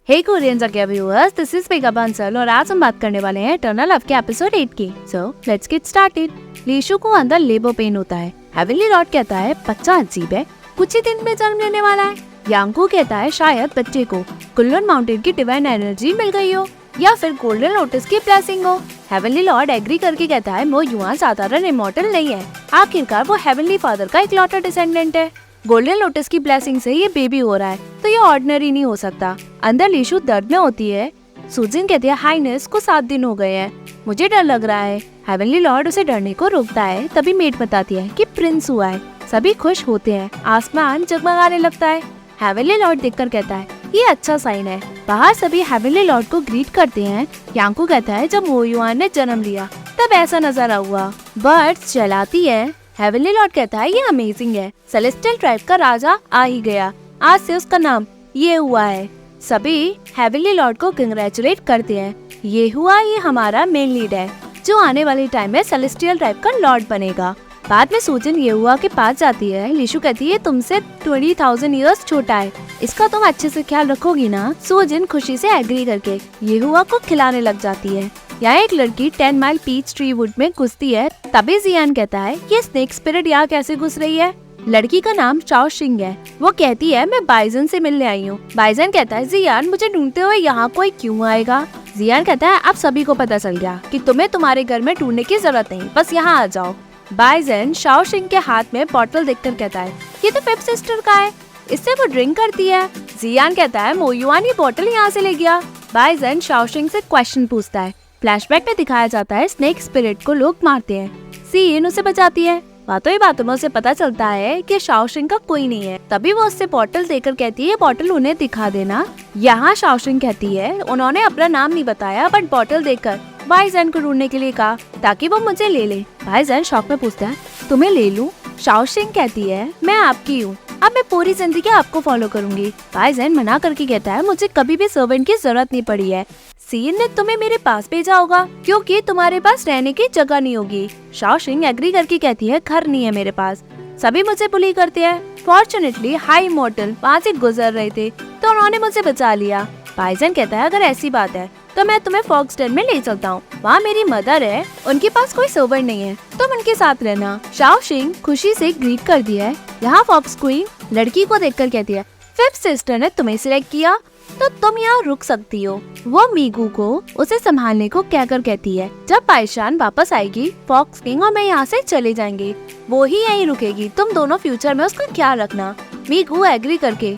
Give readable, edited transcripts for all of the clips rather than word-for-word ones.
हे Korean जगह viewers, this is mega Bansal और आज हम बात करने वाले हैं इटर्नल लव के एपिसोड 8 की। So let's get started. Leeshu को अंदर लेबर पेन होता है। हेवनली लॉर्ड कहता है बच्चा अजीब है, कुछ ही दिन में जन्म लेने वाला है। यांगकू कहता है शायद बच्चे को कुनलुन माउंटेन की डिवाइन एनर्जी मिल गई हो या फिर गोल्डन लोटस की ब्लेसिंग हो। हेवनली लॉर्ड एग्री करके कहता है मो युआन साधारण इमॉर्टल नहीं है, आखिरकार वो हेवनली फादर का इकलौता डिसेंडेंट है। गोल्डन लोटस की ब्लेसिंग से ये बेबी हो रहा है तो ये ऑर्डिनरी नहीं हो सकता। अंदर लीशु दर्द में होती है। सुजिन कहती है हाइनेस को 7 दिन हो गए हैं, मुझे डर लग रहा है। हेवनली लॉर्ड उसे डरने को रोकता है। तभी मेट बताती है कि प्रिंस हुआ है। सभी खुश होते हैं, आसमान जगमगाने लगता है। हेवनली लॉर्ड देखकर कहता है ये अच्छा साइन है। बाहर सभी हेवनली लॉर्ड को ग्रीट करते हैं। यांगकू कहता है जब मो युआन ने जन्म लिया तब ऐसा नजारा हुआ। बर्ड्स चलाती है। हेवनली लॉर्ड कहता है ये अमेजिंग है, सेलेस्टियल ट्राइब का राजा आ ही गया, आज से उसका नाम ये हुआ है। सभी हेवनली लॉर्ड को कंग्रेचुलेट करते हैं। ये हुआ, ये हमारा मेन लीड है जो आने वाले टाइम में सेलेस्टियल ट्राइब का लॉर्ड बनेगा। बाद में सुजिन ये हुआ के पास जाती है। लीशु कहती है तुमसे 20,000 ईयर्स छोटा है, इसका तुम अच्छे से ख्याल रखोगी ना। सुजिन खुशी से एग्री करके ये हुआ को खिलाने लग जाती है। यहाँ एक लड़की 10 माइल पीच ट्री वुड में घुसती है। तभी जियान कहता है ये स्नेक स्पिरिट यहाँ कैसे घुस रही है। लड़की का नाम चाओ शिंग है। वो कहती है मैं बाइजन से मिलने आई हूँ। बाइजन कहता है जियान मुझे ढूंढते हुए यहाँ कोई क्यों आएगा। जियान कहता है अब सभी को पता चल गया कि तुम्हें तुम्हारे घर में ढूंढने की जरूरत नहीं, बस यहाँ आ जाओ। बाइजन शाओ शिंग के हाथ में बॉटल देखकर कहता है ये तो फिफ्थ सिस्टर का है, इससे वो ड्रिंक करती है। जियान कहता है मो युआन ये बॉटल यहाँ से ले गया। बाइजन शाओ शिंग से क्वेश्चन पूछता है। फ्लैशबैक में दिखाया जाता है स्नेक स्पिरिट को लोग मारते हैं। सीन उसे बचाती है। बातों ही बातों में उसे पता चलता है कि शाओशिंग का कोई नहीं है। तभी वो उससे बॉटल देकर कहती है ये बॉटल उन्हें दिखा देना। यहाँ शाओशिंग कहती है उन्होंने अपना नाम नहीं बताया बट बॉटल देकर बाइजन को ढूंढने के लिए कहा ताकि वो मुझे ले ले। बाइजन शौक में पूछता है तुम्हें ले लूं? शाओशिंग कहती है मैं आपकी हूँ, अब मैं पूरी जिंदगी आपको फॉलो करूंगी। बाइजन मना करके कहता है मुझे कभी भी सर्वेंट की जरूरत नहीं पड़ी है, सीन ने तुम्हें मेरे पास भेजा होगा क्योंकि तुम्हारे पास रहने की जगह नहीं होगी। शाओशिंग एग्री करके कहती है घर नहीं है मेरे पास, सभी मुझे बुली करते हैं। फॉर्चुनेटली हाई मॉर्टल वहाँ से गुजर रहे थे तो उन्होंने मुझे बचा लिया। बाइजन कहता है अगर ऐसी बात है तो मैं तुम्हें फॉक्सटन में ले चलता हूँ, वहाँ मेरी मदर है, उनके पास कोई सर्वेंट नहीं है, तुम उनके साथ रहना। शाओशिंग खुशी से ग्रीट कर दिया है। यहाँ फॉक्स क्वीन लड़की को देखकर कहती है फिफ्थ सिस्टर ने तुम्हें सिलेक्ट किया तो तुम यहाँ रुक सकती हो। वो मीगू को उसे संभालने को कहकर कहती है जब पाइशान वापस आएगी फॉक्स किंग और मैं यहाँ से चले जाएंगे, वो ही यहीं रुकेगी, तुम दोनों फ्यूचर में उसका ख्याल रखना। मीगू एग्री करके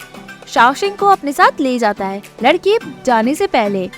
शाओशिंग को अपने साथ ले जाता है। लड़की जाने से पहले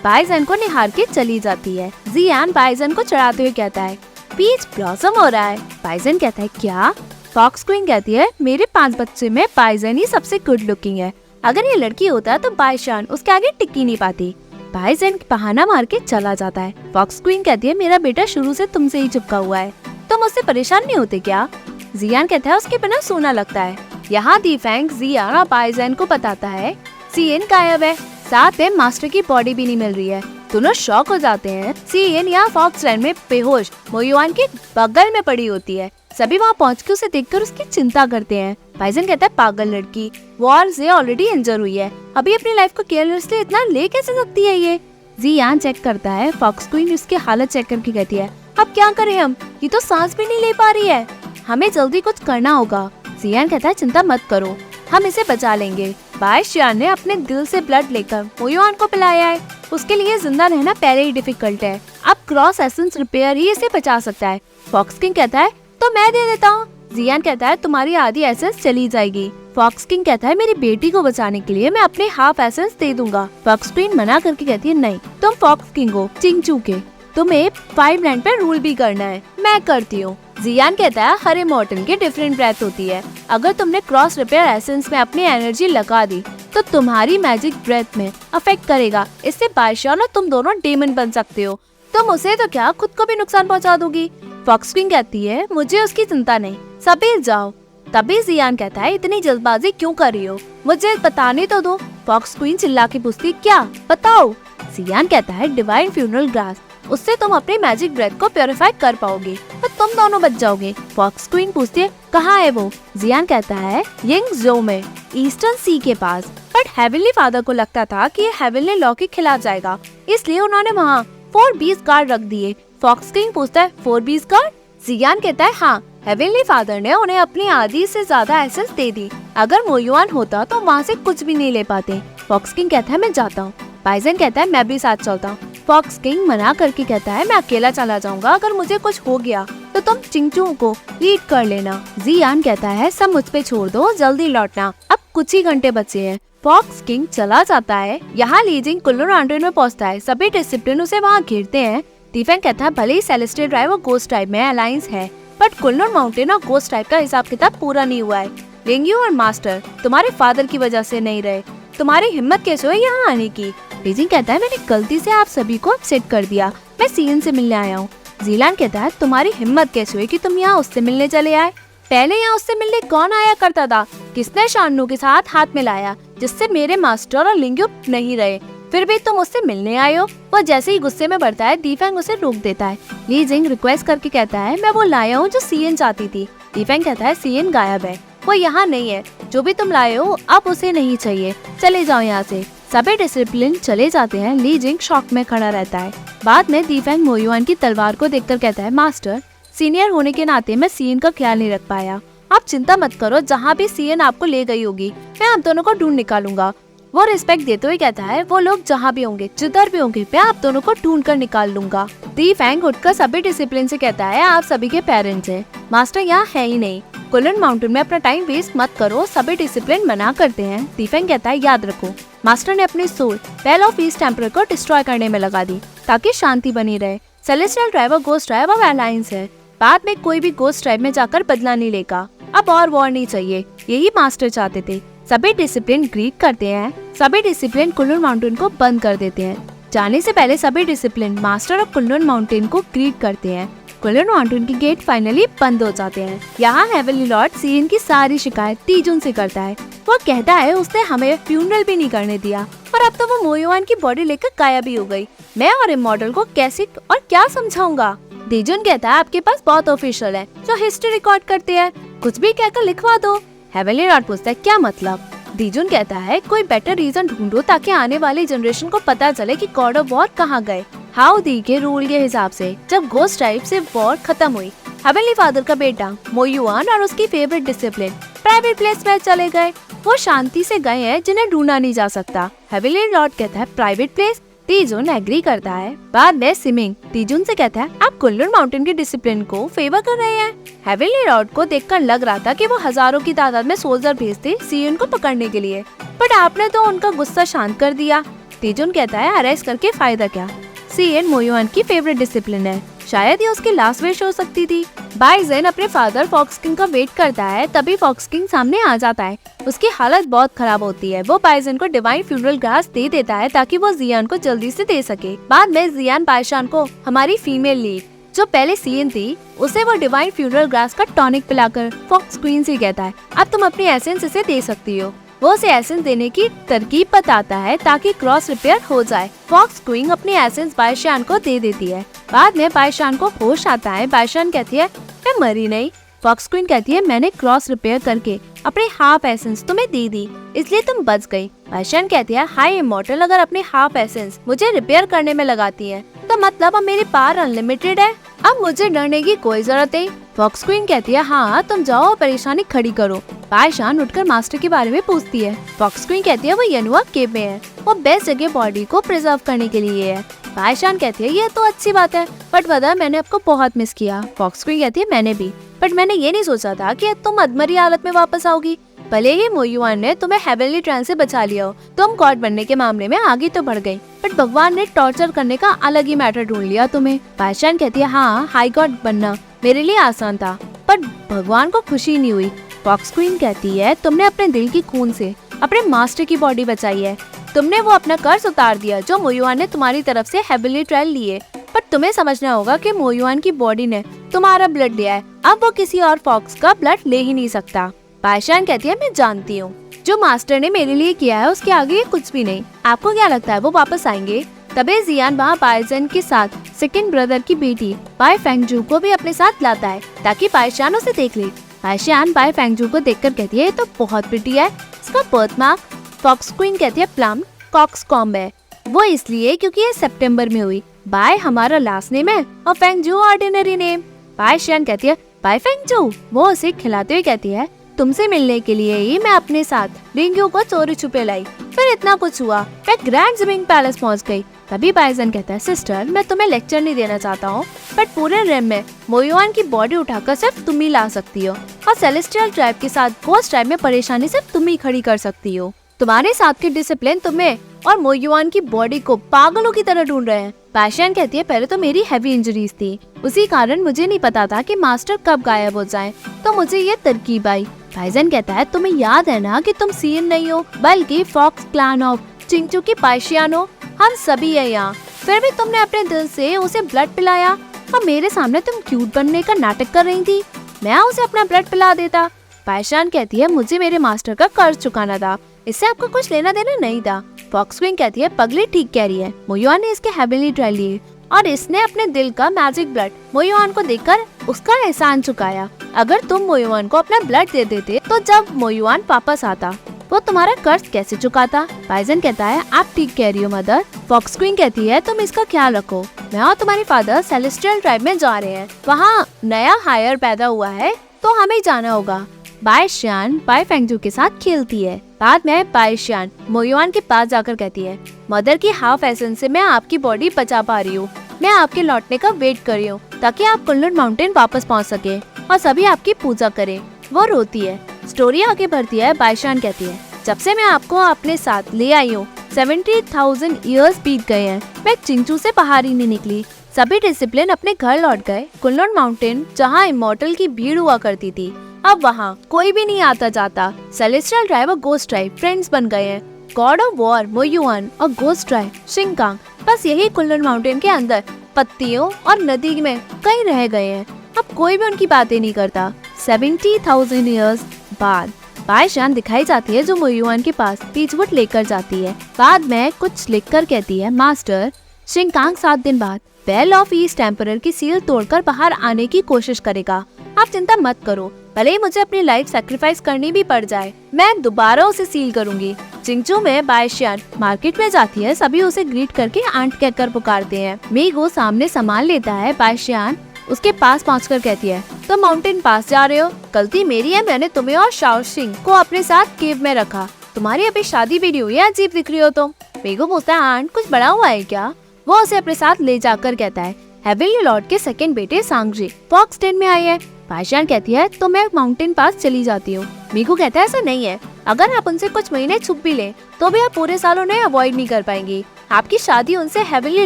बाइजन को निहार के चली जाती है। जियान बाइजन को चढ़ाते हुए कहता है पीच ब्लॉसम हो रहा है। बाइजन कहता है क्या? फॉक्स क्वीन कहती है मेरे 5 बच्चे में बाइजन ही सबसे गुड लुकिंग है, अगर ये लड़की होता तो बाइशान उसके आगे टिकी नहीं पाती। बाइजन बहाना मार के चला जाता है। फॉक्स क्वीन कहती है मेरा बेटा शुरू से तुमसे ही चिपका हुआ है, तुम उससे परेशान नहीं होते क्या? जियान कहता है उसके बिना सोना लगता है। यहाँ दी फैंग जियान और बाइजन को बताता है सीएन गायब है, साथ में मास्टर की बॉडी भी नहीं मिल रही है। दोनों शॉक हो जाते हैं। सीएन यहाँ फॉक्सलैंड में बेहोश मो युआन के बगल में पड़ी होती है। सभी वहाँ पहुँच के उसे देखकर उसकी चिंता करते हैं। बाइजन कहता है पागल लड़की, वॉर से ऑलरेडी इंजर हुई है, अभी अपनी लाइफ को केयरलेसली इतना ले कैसे सकती है ये? जियान चेक करता है। फॉक्स क्वीन उसकी हालत चेक करके कहती है अब क्या करें हम, ये तो सांस भी नहीं ले पा रही है, हमें जल्दी कुछ करना होगा। जियान कहता है चिंता मत करो, हम इसे बचा लेंगे। बाइशान ने अपने दिल से ब्लड लेकर मो युआन को पिलाया है, उसके लिए जिंदा रहना पहले ही डिफिकल्ट है, अब क्रॉस एसेंस रिपेयर ही इसे बचा सकता है। फॉक्स किंग कहता है तो मैं दे देता हूँ। जियान कहता है तुम्हारी आधी एसेंस चली जाएगी। फॉक्स किंग कहता है मेरी बेटी को बचाने के लिए मैं अपने हाफ एसेंस दे दूंगा। फॉक्स क्वीन मना करके कहती है नहीं, तुम फॉक्स किंग हो चिंगचू के, तुम्हें 5 लैंड पे रूल भी करना है, मैं करती हूँ। जियान कहता है हर इमॉर्टल की डिफरेंट ब्रेथ होती है, अगर तुमने क्रॉस रिपेयर एसेंस में अपनी एनर्जी लगा दी तो तुम्हारी मैजिक ब्रेथ में अफेक्ट करेगा, इससे बाइशान और तुम दोनों डेमन बन सकते हो, तुम उसे तो क्या खुद को भी नुकसान पहुँचा दोगी। फॉक्स क्वीन कहती है मुझे उसकी चिंता नहीं, सभी जाओ। तभी जियान कहता है इतनी जल्दबाजी क्यों कर रही हो, मुझे बताने तो दो। फॉक्स क्वीन चिल्ला के पूछती क्या बताओ। जियान कहता है डिवाइन फ्यूनरल ग्रास, उससे तुम अपनी मैजिक ब्रेथ को प्योरीफाई कर पाओगे और तुम दोनों बच जाओगे। फॉक्स क्वीन पूछती है कहाँ है वो? जियान कहता है यिंगजो में, ईस्टर्न सी के पास। बट हेवनली फादर को लगता था कि ये हेवनली लॉ के खिलाफ जाएगा, इसलिए उन्होंने वहाँ 4 बीस गार्ड रख दिए। फॉक्स किंग पूछता है 4 बीस गार्ड? जियान कहता है हाँ, हेवनली फादर ने उन्हें अपनी आधी से ज्यादा एसेंस दे दी। अगर मोयुआन होता तो वहाँ से कुछ भी नहीं ले पाते। फॉक्स किंग कहता है मैं जाता हूँ। बाइजन कहता है मैं भी साथ चलता हूँ। फॉक्स किंग मना करके कहता है मैं अकेला चला जाऊंगा, अगर मुझे कुछ हो गया तो तुम चिंगचू को लीड कर लेना। जियान कहता है सब मुझ पे छोड़ दो, जल्दी लौटना, अब कुछ ही घंटे बचे हैं। फॉक्स किंग चला जाता है। यहाँ लीजिंग कुल्लू माउंटेन में पहुँचता है। सभी डिसिप्लिन उसे वहाँ घेरते हैं। टीफेंग कहता है भले ही सेलेस्टियल ड्राइव और गोस्ट टाइप में अलायंस है, बट कुल्लू माउंटेन और गोस्ट टाइप का हिसाब किताब पूरा नहीं हुआ है। लिंग्यू और मास्टर तुम्हारे फादर की वजह से नहीं रहे, तुम्हारी हिम्मत कैसे हुई यहाँ आने की? लीजिंग कहता है मैंने गलती से आप सभी को अपसेट कर दिया, मैं सीएन से मिलने आया हूँ। जीलान कहता है तुम्हारी हिम्मत कैसे हुई कि तुम यहाँ उससे मिलने चले आए? पहले यहाँ उससे मिलने कौन आया करता था? किसने शानू के साथ हाथ मिलाया जिससे मेरे मास्टर और लिंग्यू नहीं रहे? फिर भी तुम उससे मिलने आए हो। वो जैसे ही गुस्से में बढ़ता है, दीफेंग उसे रोक देता है। लीजिंग रिक्वेस्ट करके कहता है मैं वो लाया हूँ जो सीएन चाहती थी। दीफेंग कहता है सीएन गायब है, वो यहाँ नहीं है, जो भी तुम लाए हो अब उसे नहीं चाहिए, चले जाओ यहाँ से। सभी डिसिप्लिन चले जाते हैं। लीजिंग शॉक में खड़ा रहता है। बाद में दीफेंग मोयुआन की तलवार को देखकर कहता है मास्टर, सीनियर होने के नाते मैं सीएन का ख्याल नहीं रख पाया, आप चिंता मत करो, जहाँ भी सीएन आपको ले गई होगी मैं आप दोनों को ढूंढ निकालूंगा। वो रिस्पेक्ट देते हुए कहता है वो लोग जहाँ भी होंगे, जिधर भी होंगे, मैं आप दोनों को ढूंढ कर निकाल लूंगा। दीफेंग उठकर सभी डिसिप्लिन से कहता है आप सभी के पेरेंट्स हैं, मास्टर यहाँ है ही नहीं, कुलन माउंटेन में अपना टाइम वेस्ट मत करो। सभी डिसिप्लिन मना करते हैं। दीफेंग कहता है याद रखो, मास्टर ने अपनी सोल बेल ऑफ ईस्ट टेम्परर को डिस्ट्रॉय करने में लगा दी ताकि शांति बनी रहे। सेलेस्टियल ड्राइव और गोस्ट ड्राइव अब अलायंस है, बाद में कोई भी गोस्ट ड्राइव में जाकर बदला नहीं लेगा, अब और वॉर नहीं चाहिए, यही मास्टर चाहते थे। सभी डिसिप्लिन ग्रीट करते हैं। सभी डिसिप्लिन कुल्लू माउंटेन को बंद कर देते हैं। जाने से पहले सभी डिसिप्लिन मास्टर और कुल्लू माउंटेन को ग्रीट करते हैं। कुल्लू माउंटेन की गेट फाइनली बंद हो जाते हैं। यहाँ हेवनली लॉर्ड सीएन की सारी शिकायत तीजुन से करता है। वो कहता है उसने हमें फ्यूनरल भी नहीं करने दिया और अब तो वो मोयुआन की बॉडी लेकर गायब भी हो गई। मैं और इमॉर्टल को कैसे और क्या समझाऊंगा? तीजुन कहता है आपके पास बहुत ऑफिशियल है जो हिस्ट्री रिकॉर्ड करते हैं, कुछ भी कहकर लिखवा दो। हेवनली लॉर्ड पूछता है क्या मतलब? दीजुन कहता है कोई बेटर रीजन ढूंढो ताकि आने वाली जनरेशन को पता चले कि गॉड ऑफ वॉर कहाँ गए। हाउ दी के रूल के हिसाब से जब गोस्ट टाइप से वॉर खत्म हुई, हेवनली फादर का बेटा मोयुआन और उसकी फेवरेट डिसिप्लिन प्राइवेट प्लेस में चले गए। वो शांति से गए हैं जिन्हें ढूंढा नहीं जा सकता। हेवनली लॉर्ड कहता है प्राइवेट प्लेस। तीजुन एग्री करता है। बाद में सिमिंग तीजुन से कहता है आप कुल्लू माउंटेन की डिसिप्लिन को फेवर कर रहे हैं। हेवनली लॉर्ड को देखकर लग रहा था कि वो हजारों की तादाद में सोल्जर भेजते सीएन को पकड़ने के लिए, बट आपने तो उनका गुस्सा शांत कर दिया। तीजुन कहता है अरेस्ट करके फायदा क्या? सीएन मोयुआन की फेवरेट डिसिप्लिन है, शायद ये उसकी लास्ट विश हो सकती थी। बाइजेन अपने फादर फॉक्स किंग का वेट करता है, तभी फॉक्स किंग सामने आ जाता है। उसकी हालत बहुत खराब होती है। वो बाइजेन को डिवाइन फ्यूनरल ग्रास दे देता है ताकि वो जियान को जल्दी से दे सके। बाद में जियान बाइशान को हमारी फीमेल लीड जो पहले सीएन थी उसे वो डिवाइन फ्यूनरल ग्रास का टॉनिक पिलाकर फॉक्स क्वीन से कहता है अब तुम अपनी एसेंस इसे दे सकती हो। वो उसे एसेंस देने की तरकीब बताता है ताकि क्रॉस रिपेयर हो जाए। फॉक्स क्वीन अपनी एसेंस बाइशान को दे देती है। बाद में बाइशान को होश आता है। बाइशान कहती है मैं मरी नहीं। फॉक्स क्वीन कहती है मैंने क्रॉस रिपेयर करके अपने हाफ एसेंस तुम्हें दे दी, इसलिए तुम बच गई। बाइशान कहती है हाई इमॉर्टल अगर अपने हाफ एसेंस मुझे रिपेयर करने में लगाती है तो मतलब अब मेरी पावर अनलिमिटेड है, अब मुझे डरने की कोई जरूरत नहीं। फॉक्स क्वीन कहती है हाँ तुम जाओ और परेशानी खड़ी करो। बाइशान उठकर मास्टर के बारे में पूछती है। फॉक्स क्वीन कहती है वो यनुआ केव में है, वो बेस्ट जगह बॉडी को प्रिजर्व करने के लिए है। बाइशान कहती है ये तो अच्छी बात है, बट पता मैंने आपको बहुत मिस किया। फॉक्स क्वीन कहती है मैंने भी, बट मैंने ये नहीं सोचा था कि तुम अधमरी हालत में वापस आओगी। भले ही मोयुआन ने तुम्हें हेवनली ट्रेन से बचा लिया हो, तुम गॉड बनने के मामले में आगे तो बढ़ गई, बट भगवान ने टॉर्चर करने का अलग ही मैटर ढूंढ लिया तुम्हें। बाइशान कहती है हाँ हाई गॉड बनना मेरे लिए आसान था, पर भगवान को खुशी नहीं हुई। फॉक्स क्वीन कहती है तुमने अपने दिल की खून से अपने मास्टर की बॉडी बचाई है, तुमने वो अपना कर्ज उतार दिया जो मोयुआन ने तुम्हारी तरफ से हेवनली ट्रायल लिए, पर तुम्हें समझना होगा कि मोयुआन की बॉडी ने तुम्हारा ब्लड लिया है, अब वो किसी और फॉक्स का ब्लड ले ही नहीं सकता। बाइशान कहती है मैं जानती हूँ जो मास्टर ने मेरे लिए किया है उसके आगे ये कुछ भी नहीं। आपको क्या लगता है वो वापस आएंगे? तभी जियान वहाँ बाइजन के साथ सेकंड ब्रदर की बेटी बाई फेंगजू को भी अपने साथ लाता है ताकि बाइशान उसे देख ले। बाइशान बाई फेंगजू को देखकर कहती है ये तो बहुत प्रिटी है। इसका बर्थ मार्क फॉक्स क्वीन कहती है प्लम कॉक्स कॉम्ब है। वो इसलिए क्योंकि ये सितंबर में हुई। बाय हमारा लास्ट नेम है और फेंगजू ऑर्डिनरी नेम। बाइशान कहती है बाय फेंगजू। वो उसे खिलाते हुए कहती है तुमसे मिलने के लिए ही मैं अपने साथ रिंग्यू को चोरी छुपे लाई। फिर इतना कुछ हुआ, मैं ग्रैंड जिमिंग पैलेस पहुंच गई। तभी बाइजन कहता है सिस्टर मैं तुम्हें लेक्चर नहीं देना चाहता हूँ, बट पूरे रिम में मोयुआन की बॉडी उठाकर सिर्फ तुम ही ला सकती हो और सेलेस्टियल ट्राइब के साथ घोस्ट ट्राइब में परेशानी सिर्फ तुम ही खड़ी कर सकती हो। तुम्हारे साथ के डिसिप्लिन तुम्हें और मोयुआन की बॉडी को पागलों की तरह ढूंढ रहे हैं। बाइशान कहती है पहले तो मेरी हैवी इंजरीज थी, उसी कारण मुझे नहीं पता था कि मास्टर कब गायब हो जाएं, तो मुझे ये तरकीब आई। बाइजन कहता है तुम्हें याद है ना कि तुम सीन नहीं हो बल्कि फॉक्स क्लैन ऑफ चिंगचू की पाइशियान हो। हम सभी है यहाँ, फिर भी तुमने अपने दिल से उसे ब्लड पिलाया और मेरे सामने तुम क्यूट बनने का नाटक कर रही थी। मैं उसे अपना ब्लड पिला देता। पाइशान कहती है मुझे मेरे मास्टर का कर्ज चुकाना था, इससे आपको कुछ लेना देना नहीं था। फॉक्स क्वीन कहती है पगली ठीक कह रही है, मोयुआन ने इसके हेवनली ट्रायल लिए और इसने अपने दिल का मैजिक ब्लड मोयुआन को देकर उसका एहसान चुकाया। अगर तुम मोयुआन को अपना ब्लड दे देते तो जब मोयुआन वापस आता वो तुम्हारा कर्ज कैसे चुकाता। बाइजन कहता है आप ठीक कह रही हो मदर। फॉक्स क्वीन कहती है तुम इसका ख्याल रखो, मैं और तुम्हारे फादर सेलेस्टियल ट्राइब में जा रहे हैं, वहाँ नया हायर पैदा हुआ है तो हमें जाना होगा। बाइशान बाई फेंगजू के साथ खेलती है। बाद में बाइशान मोयुआन के पास जाकर कहती है मदर की हाफ एसेंस से मैं आपकी बॉडी बचा पा रही हूँ, मैं आपके लौटने का वेट कर रही हूँ ताकि आप कुल्लू माउंटेन वापस पहुँच सके और सभी आपकी पूजा करें। वो रोती है। स्टोरी आगे बढ़ती है। बाइशान कहती है जब से मैं आपको अपने साथ ले आई हूँ 70,000 ईयर्स बीत गए हैं, मैं चिंचू से बाहर ही नहीं निकली। सभी डिसिप्लिन अपने घर लौट गए। कुल्लू माउंटेन जहाँ इमॉर्टल की भीड़ हुआ करती थी अब वहाँ कोई भी नहीं आता जाता। सेलेस्टियल ट्राइब और गोस्ट ट्राइब फ्रेंड्स बन गए हैं। गॉड ऑफ वॉर मोयुआन और गोस्ट ट्राइब शिंकांग बस यही कुल्लू माउंटेन के अंदर पत्तियों और नदी में कहीं रह गए हैं। अब कोई भी उनकी बातें नहीं करता। 70,000 ईयर्स बाद बाइशान दिखाई जाती है जो मोयुआन के पास पीचवुड लेकर जाती है। बाद में कुछ लिखकर कहती है मास्टर शिंकांग 7 दिन बाद बेल ऑफ ईस्ट टेम्परर की सील तोड़कर बाहर आने की कोशिश करेगा। आप चिंता मत करो, भले ही मुझे अपनी लाइफ सैक्रिफाइस करनी भी पड़ जाए, मैं दोबारा उसे सील करूंगी। चिंगचू में बाइशान मार्केट में जाती है। सभी उसे ग्रीट करके आंट कहकर पुकारते हैं। मीगो सामने सामान लेता है। बाइशान उसके पास पहुंचकर कहती है तो माउंटेन पास जा रहे हो, गलती मेरी है, मैंने तुम्हें और शाओशिंग को अपने साथ केव में रखा। तुम्हारी अभी शादी भी नहीं हुई है, अजीब दिख रही हो तुम। मीगो पूछता है आंट कुछ बड़ा हुआ है क्या। वो उसे अपने साथ ले जाकर कहता है हेवनली लॉर्ड के सेकंड बेटे सांगजी फॉक्स टेन में आए हैं। बाइशान कहती है तो मैं माउंटेन पास चली जाती हूँ। मीगो कहता है ऐसा नहीं है, अगर आप उनसे कुछ महीने छुप भी ले तो भी आप पूरे साल उन्हें अवॉइड नहीं कर पाएंगी। आपकी शादी उनसे हेवनली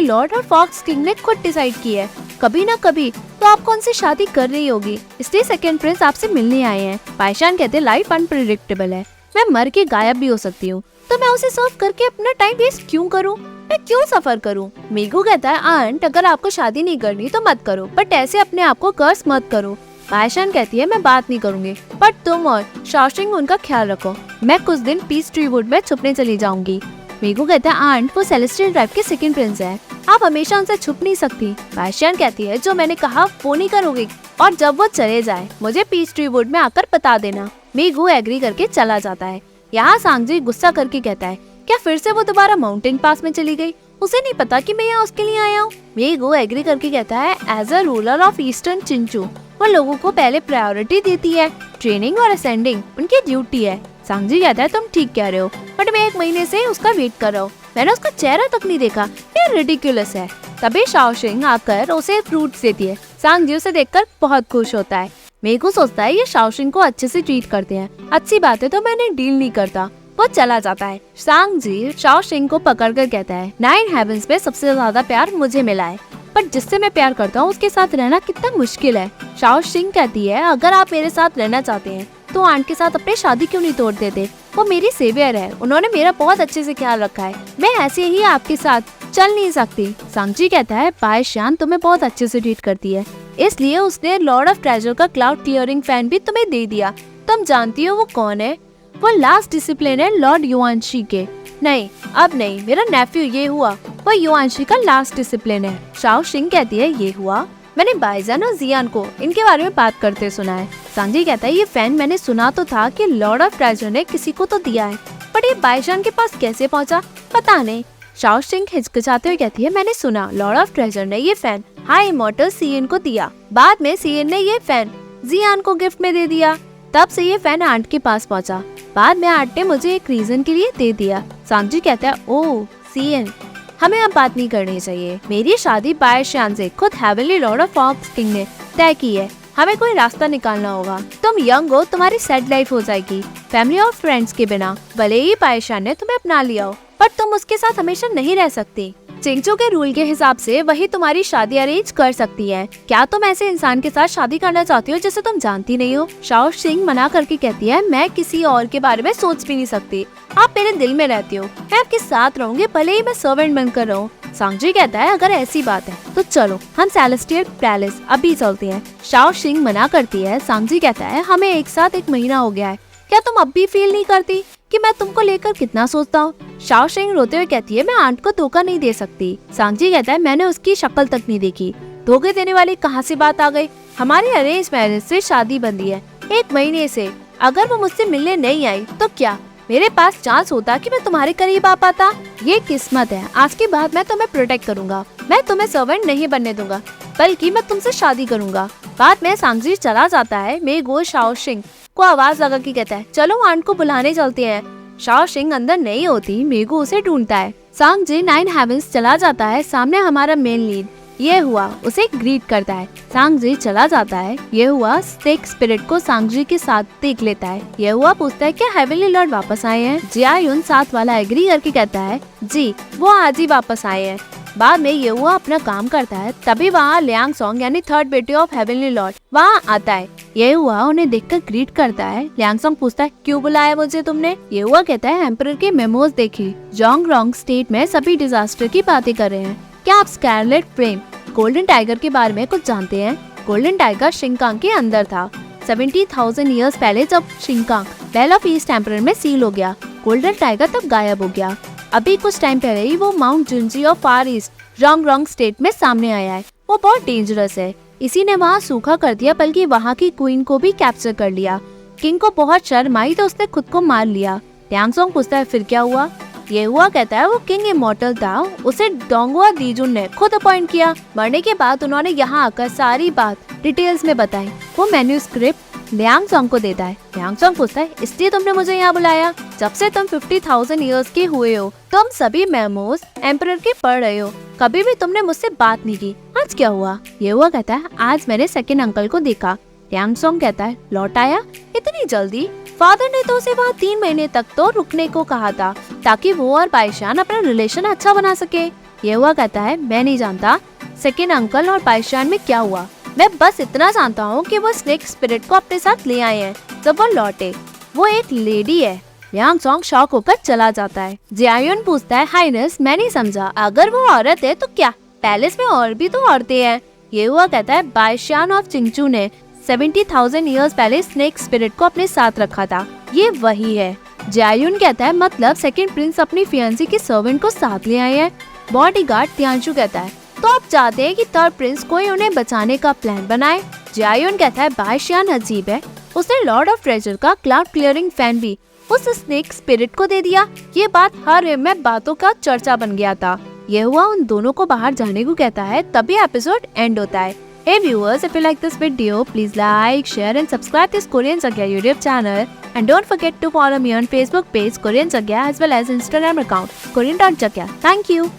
लॉर्ड और फॉक्स किंग ने खुद डिसाइड की है। कभी न कभी तो आपको उनसे शादी कर रही होगी, इसलिए सेकंड प्रिंस आपसे मिलने आए हैं। बाइशान कहते लाइफ अनप्रेडिक्टेबल है, मैं मर के गायब भी हो सकती हूँ, तो मैं उसे सर्व करके अपना टाइम वेस्ट क्यों करूँ, मैं क्यों सफर करूँ। मीगो कहता है आंट अगर आपको शादी नहीं करनी तो मत करो, बट ऐसे अपने आप को कर्स मत करो। बाइशान कहती है मैं बात नहीं करूंगी, बट तुम और शाओशिंग उनका ख्याल रखो, मैं कुछ दिन पीस ट्री वुड में छुपने चली जाऊंगी। मीगो कहता है आंट वो सेलेस्टियल ट्राइब के सेकंड प्रिंस है, आप हमेशा उनसे छुप नहीं सकती। बाइशान कहती है जो मैंने कहा वो नहीं करोगी, और जब वो चले जाए मुझे पीस ट्री वुड में आकर बता देना। मीगो एग्री करके चला जाता है। यहाँ सांगजी गुस्सा करके कहता है क्या फिर से वो दोबारा माउंटेन पास में चली गई, उसे नहीं पता कि मैं यहाँ उसके लिए आया हूँ। मीगो एग्री करके कहता है as a ruler of eastern चिंचू वो लोगों को पहले प्रायोरिटी देती है, ट्रेनिंग और असेंडिंग उनकी ड्यूटी है। सांगजी कहता है तुम ठीक कह रहे हो, बट मैं 1 महीने से उसका वेट कर रहा हूँ, मैंने उसका चेहरा तक नहीं देखा, ये रिडिकुलस है। तभी शाओशिंग आकर उसे फ्रूट्स देती है। सांगजी उसे देखकर बहुत खुश होता है। मीगो सोचता है ये शाओशिंग को अच्छे से ट्रीट करते हैं, अच्छी बात है तो मैंने डील नहीं करता। वो चला जाता है। सांगजी शाओशिंग को पकड़कर कहता है 9 हेवंस पे सबसे ज्यादा प्यार मुझे मिला है, पर जिससे मैं प्यार करता हूँ उसके साथ रहना कितना मुश्किल है। शाओशिंग कहती है अगर आप मेरे साथ रहना चाहते हैं तो आंट के साथ अपनी शादी क्यों नहीं तोड़ देते, वो मेरी सेवियर है, उन्होंने मेरा बहुत अच्छे से ख्याल रखा है, मैं ऐसे ही आपके साथ चल नहीं सकती। सांगजी कहता है बाइशान तुम्हें बहुत अच्छे से ट्रीट करती है, इसलिए उसने लॉर्ड ऑफ ट्रेजर का क्लाउड क्लियरिंग फैन भी तुम्हें दे दिया। तुम जानती हो वो कौन है, वो लास्ट डिसिप्लिन है लॉर्ड युआनशी के। नहीं अब नहीं, मेरा नेफ्यू ये हुआ वो युआनशी का लास्ट डिसिप्लिन है। शाओ शिंग कहती है ये हुआ, मैंने बाइजान और जियान को इनके बारे में बात करते सुना है। सांगजी कहता है ये फैन मैंने सुना तो था कि लॉर्ड ऑफ ट्रेजर ने किसी को तो दिया है, पर ये बाइजान के पास कैसे पहुंचा पता नहीं। शाओ शिंग हिचकिचाते हुए कहती है मैंने सुना लॉर्ड ऑफ ट्रेजर ने ये फैन हाई इमॉर्टल सीएन को दिया, बाद में सीएन ने ये फैन जियान को गिफ्ट में दे दिया, तब से ये फैन आंट के पास पहुंचा, बाद में आंट ने मुझे एक रीजन के लिए दे दिया। सांगजी कहता है ओह सीएन, हमें अब बात नहीं करनी चाहिए, मेरी शादी बायशान से खुद heavenly lord of fox king ने तय की है, हमें कोई रास्ता निकालना होगा। तुम यंग हो, तुम्हारी सेट लाइफ हो जाएगी फैमिली और फ्रेंड्स के बिना, भले ही बायशान ने तुम्हें अपना लिया हो, पर तुम उसके साथ हमेशा नहीं रह सकती। चिंगचू के रूल के हिसाब से वही तुम्हारी शादी अरेंज कर सकती है। क्या तुम ऐसे इंसान के साथ शादी करना चाहती हो जिसे तुम जानती नहीं हो? शाओ शिंग मना करके कहती है मैं किसी और के बारे में सोच भी नहीं सकती, आप मेरे दिल में रहती हो, मैं आपके साथ रहूंगी भले ही मैं सर्वेंट बनकर रहूं। सांगजी कहता है अगर ऐसी बात है तो चलो हम सेलेस्टियल पैलेस अभी चलते हैं। शाओ शिंग मना करती है। सांगजी कहता है हमें एक साथ 1 महीना हो गया है, क्या तुम अब भी फील नहीं करती कि मैं तुमको लेकर कितना सोचता हूँ? शाओ शिंग रोते हुए कहती है मैं आंट को धोखा नहीं दे सकती। सांगजी कहता है मैंने उसकी शक्ल तक नहीं देखी, धोखे देने वाली कहाँ से बात आ गई, हमारी अरेंज मैरिज से शादी बंदी है 1 महीने से, अगर वो मुझसे मिलने नहीं आई तो क्या मेरे पास चांस होता कि मैं तुम्हारे करीब आ पाता? ये किस्मत है, आज के बाद मैं तुम्हें प्रोटेक्ट करूंगा, मैं तुम्हें सर्वेंट नहीं बनने दूंगा, बल्कि मैं तुमसे शादी करूंगा। बाद में सांगजी चला जाता है। मेगो शाओ शिंग को आवाज लगा के कहता है चलो आंट को बुलाने चलते हैं। शाओ शिंग अंदर नहीं होती, मेगो उसे ढूंढता है। सांगजी 9 हेवंस चला जाता है, सामने हमारा मेन लीड ये हुआ उसे ग्रीट करता है। सांगजी चला जाता है। ये हुआ स्नेक स्पिरिट को सांगजी के साथ देख लेता है। ये हुआ पूछता है क्या हेवनली लॉर्ड वापस आए हैं? जियायुन साथ वाला एग्री करके कहता है जी वो आज ही वापस आए हैं। बाद में ये हुआ अपना काम करता है, तभी वहाँ लियांग सॉन्ग यानी 3rd बेटे ऑफ हेवनली लॉर्ड वहाँ आता है। ये हुआ उन्हें देखकर ग्रीट करता है। लियांग सॉन्ग पूछता है क्यों बुलाया मुझे तुमने? ये हुआ कहता है एम्परर के मेमोज देखी, जोंग रोंग स्टेट में सभी डिजास्टर की बातें कर रहे हैं, क्या आप स्कारलेट फ्लेम गोल्डन टाइगर के बारे में कुछ जानते हैं? गोल्डन टाइगर शिंकांग के अंदर था। 70,000 ईयर्स पहले जब शिंकांग बेल ऑफ ईस्ट एम्परर में सील हो गया, गोल्डन टाइगर तब गायब हो गया। अभी कुछ टाइम पहले ही वो माउंट जुनजी और फार ईस्ट जोंग रोंग स्टेट में सामने आया है, वो बहुत डेंजरस है, इसी ने वहाँ सूखा कर दिया, बल्कि वहाँ की क्वीन को भी कैप्चर कर लिया। किंग को बहुत शर्म आई तो उसने खुद को मार लिया। लियांग सॉन्ग पूछता है फिर क्या हुआ? ये हुआ कहता है वो किंग इमॉर्टल था, उसे डोंगवा दीजुन ने खुद अपॉइंट किया। मरने के बाद उन्होंने यहाँ आकर सारी बात डिटेल्स में बताई। वो मैन्यूस्क्रिप्ट लियांग सॉन्ग को देता है। लियांग सॉन्ग पूछता है इसलिए तुमने मुझे यहाँ बुलाया? जब से तुम 50,000 ईयर्स के हुए हो तुम सभी मेमोज एम्परर के पढ़ रहे हो, कभी भी तुमने मुझसे बात नहीं की, आज क्या हुआ? ये हुआ कहता है आज मैंने सेकंड अंकल को देखा। लियांग सॉन्ग कहता है लौट आया इतनी जल्दी? फादर ने तो उसे वहाँ 3 महीने तक तो रुकने को कहा था ताकि वो और बाइशान अपना रिलेशन अच्छा बना सके। ये हुआ कहता है मैं नहीं जानता सेकंड अंकल और बाइशान में क्या हुआ, मैं बस इतना जानता हूँ कि वो स्नेक स्पिरिट को अपने साथ ले आए हैं जब वो लौटे, वो एक लेडी है। लियांग सॉन्ग शॉक होकर चला जाता है। जियायुन पूछता है हाइनेस मैं नहीं समझा, अगर वो औरत है तो क्या पैलेस में और भी तो औरतें हैं? ये हुआ कहता है बाइशान ऑफ चिंगचू ने 70,000 ईयर्स पहले स्नेक स्पिरिट को अपने साथ रखा था, ये वही है। जियायुन कहता है मतलब सेकंड प्रिंस अपनी फियांसी की सर्वेंट को साथ ले आए हैं। बॉडीगार्ड तियांशु कहता है तो आप चाहते हैं कि 3rd प्रिंस कोई उन्हें बचाने का प्लान बनाए? जियायुन कहता है बाइशान अजीब है, उसने लॉर्ड ऑफ ट्रेजर का क्लाउड क्लियरिंग फैन भी उस स्नेक स्पिरिट को दे दिया। ये बात हर वेब में बातों का चर्चा बन गया था। ये हुआ उन दोनों को बाहर जाने को कहता है, तभी एपिसोड एंड होता है। Hey viewers, if you like this video, please like, share and subscribe this Korean Sagya YouTube channel. And don't forget to follow me on Facebook page Korean Sagya as well as Instagram account Korean.Sagya. Thank you.